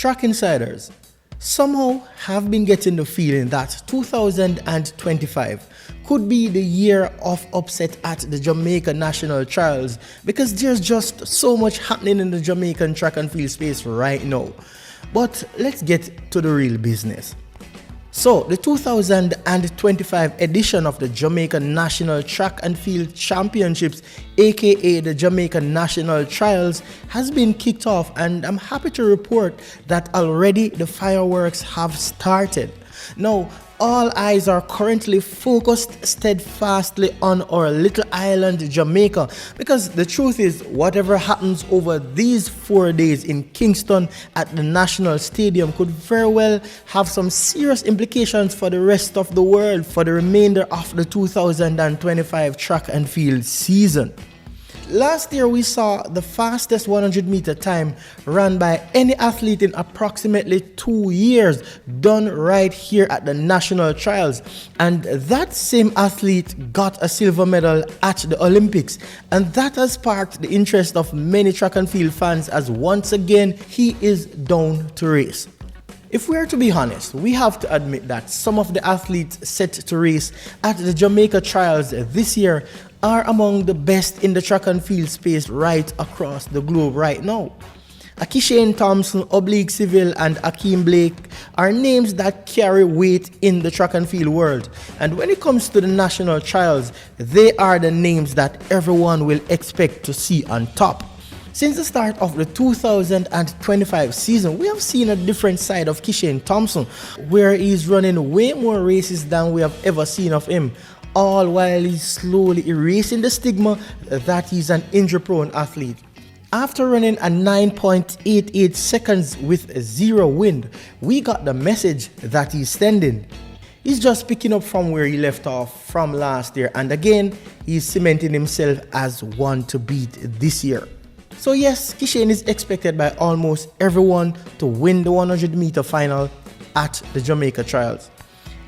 Track insiders somehow have been getting the feeling that 2025 could be the year of upset at the Jamaica national trials because there's just so much happening in the Jamaican track and field space right now. But let's get to the real business. So, the 2025 edition of the Jamaica National Track and Field Championships, aka the Jamaica National Trials, has been kicked off, and I'm happy to report that already the fireworks have started. Now, all eyes are currently focused steadfastly on our little island Jamaica, because the truth is, whatever happens over these 4 days in Kingston at the National Stadium could very well have some serious implications for the rest of the world for the remainder of the 2025 track and field season. Last year we saw the fastest 100-meter time run by any athlete in approximately 2 years done right here at the national trials, and that same athlete got a silver medal at the Olympics, and that has sparked the interest of many track and field fans as once again he is down to race. If we are to be honest, we have to admit that some of the athletes set to race at the Jamaica trials this year are among the best in the track and field space right across the globe right now. Akisha Thompson, Civil, and Akeem Blake are names that carry weight in the track and field world, and when it comes to the national trials, they are the names that everyone will expect to see on top. Since the start of the 2025 season, we have seen a different side of Akisha Thompson, where he's running way more races than we have ever seen of him, all while he's slowly erasing the stigma that he's an injury-prone athlete. After running a 9.88 seconds with 0 wind, we got the message that he's sending. He's just picking up from where he left off from last year, and again, he's cementing himself as one to beat this year. So yes, Akisha is expected by almost everyone to win the 100-meter final at the Jamaica trials.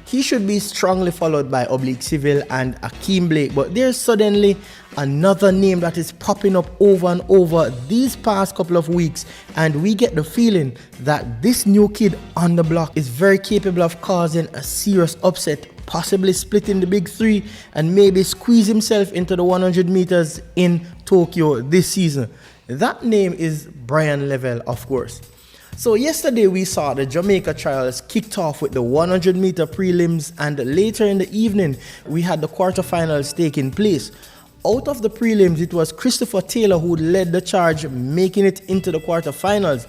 He should be strongly followed by Civil and Akeem Blake, but there's suddenly another name that is popping up over and over these past couple of weeks, and we get the feeling that this new kid on the block is very capable of causing a serious upset, possibly splitting the big three and maybe squeeze himself into the 100 meters in Tokyo this season. That name is Bryan Levell, of course. So yesterday we saw the Jamaica trials kicked off with the 100-meter prelims, and later in the evening we had the quarterfinals taking place. Out of the prelims, it was Christopher Taylor who led the charge, making it into the quarterfinals.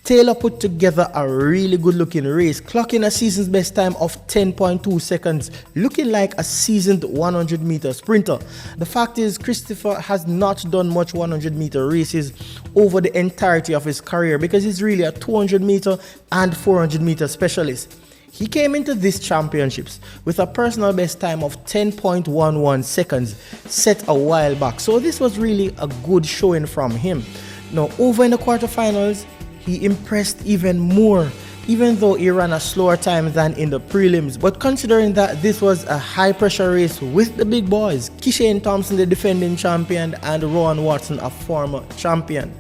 Taylor put together a really good looking race, clocking a season's best time of 10.2 seconds, looking like a seasoned 100-meter sprinter. The fact is, Christopher has not done much 100-meter races over the entirety of his career because he's really a 200-meter and 400-meter specialist. He came into these championships with a personal best time of 10.11 seconds set a while back, so this was really a good showing from him. Now, over in the quarterfinals, he impressed even more, even though he ran a slower time than in the prelims. But considering that this was a high-pressure race with the big boys, Akisha Thompson, the defending champion, and Rowan Watson, a former champion.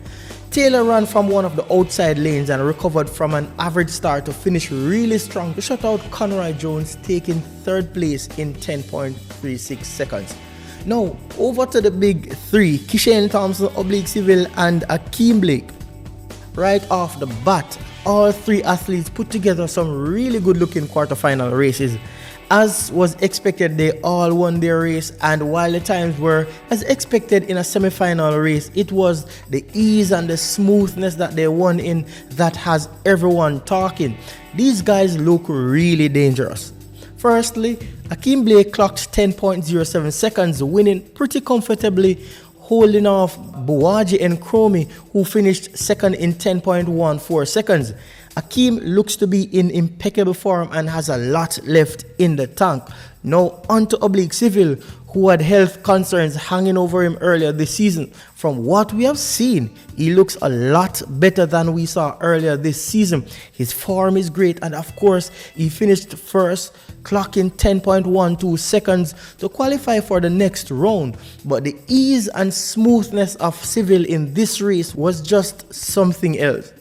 Taylor ran from one of the outside lanes and recovered from an average start to finish really strong to shut out Conroy Jones, taking third place in 10.36 seconds. Now, over to the big three, Akisha Thompson, Civil, and Akeem Blake. Right off the bat, all three athletes put together some really good looking quarterfinal races. As was expected, they all won their race, and while the times were as expected in a semi-final race, it was the ease and the smoothness that they won in that has everyone talking. These guys look really dangerous. Firstly, Akeem Blake clocked 10.07 seconds, winning pretty comfortably, holding off Buwaji and Chromie, who finished second in 10.14 seconds. Akeem looks to be in impeccable form and has a lot left in the tank. Now on to Civil, who had health concerns hanging over him earlier this season. From what we have seen, he looks a lot better than we saw earlier this season. His form is great, and of course, he finished first, clocking 10.12 seconds to qualify for the next round. But the ease and smoothness of Civil in this race was just something else.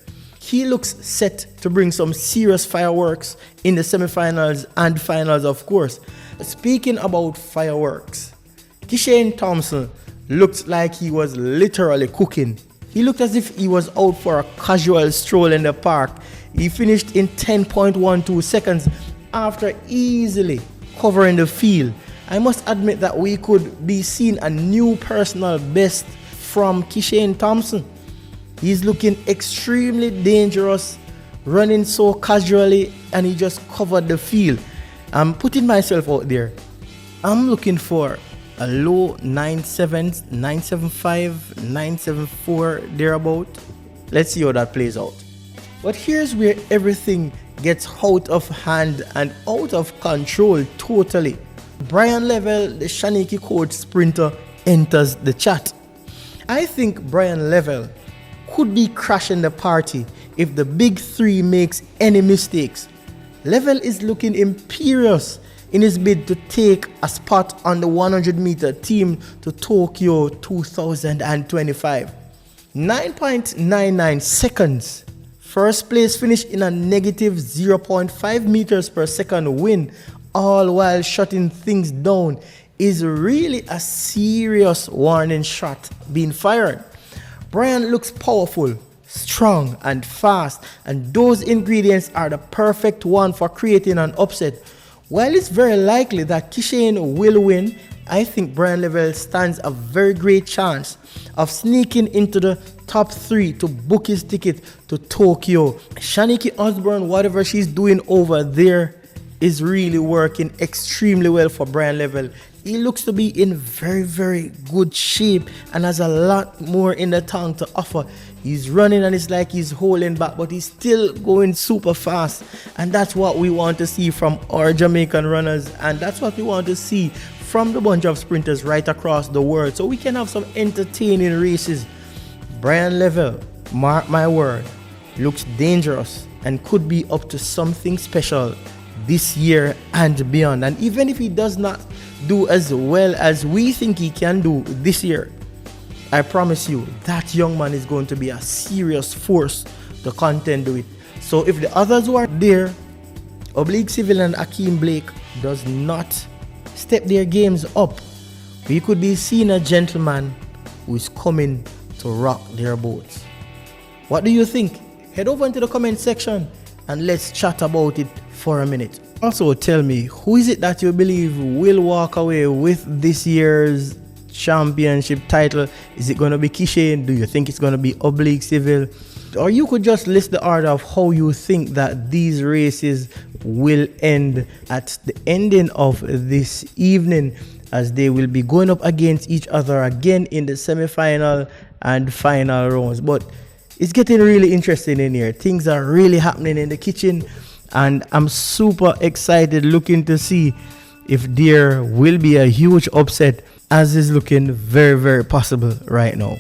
He looks set to bring some serious fireworks in the semifinals and finals, of course. Speaking about fireworks, Akisha Thompson looked like he was literally cooking. He looked as if he was out for a casual stroll in the park. He finished in 10.12 seconds after easily covering the field. I must admit that we could be seeing a new personal best from Akisha Thompson. He's looking extremely dangerous, running so casually, and he just covered the field. I'm putting myself out there. I'm looking for a low 9.7, 9.75, 9.74 thereabout. Let's see how that plays out. But here's where everything gets out of hand and out of control totally. Bryan Levell, the Shaniki Coach sprinter, enters the chat. I think Bryan Levell could be crashing the party if the big three makes any mistakes. Levell is looking imperious in his bid to take a spot on the 100-meter team to Tokyo 2025. 9.99 seconds. First place finish in a negative 0.5 meters per second win, all while shutting things down, is really a serious warning shot being fired. Bryan looks powerful, strong and fast, and those ingredients are the perfect one for creating an upset. While it's very likely that Akisha will win, I think Bryan Levell stands a very great chance of sneaking into the top 3 to book his ticket to Tokyo. Shaniki Osborne, whatever she's doing over there, is really working extremely well for Bryan Levell. He looks to be in very, very good shape and has a lot more in the tank to offer. He's running and it's like he's holding back, but he's still going super fast. And that's what we want to see from our Jamaican runners. And that's what we want to see from the bunch of sprinters right across the world. So we can have some entertaining races. Bryan Levell, mark my word, looks dangerous and could be up to something special this year and beyond. And even if he does not do as well as we think he can do this year, I promise you that young man is going to be a serious force to contend with. So if the others who are there, Oblique Civil and Akeem Blake, does not step their games up, we could be seeing a gentleman who is coming to rock their boats. What do you think? Head over into the comment section and let's chat about it for a minute. Also tell me, who is it that you believe will walk away with this year's championship title? Is it going to be Akisha? Do you think it's going to be Oblique Civil? Or you could just list the order of how you think that these races will end at the ending of this evening, as they will be going up against each other again in the semi-final and final rounds. But it's getting really interesting in here. Things are really happening in the kitchen, and I'm super excited looking to see if there will be a huge upset, as is looking very, very possible right now.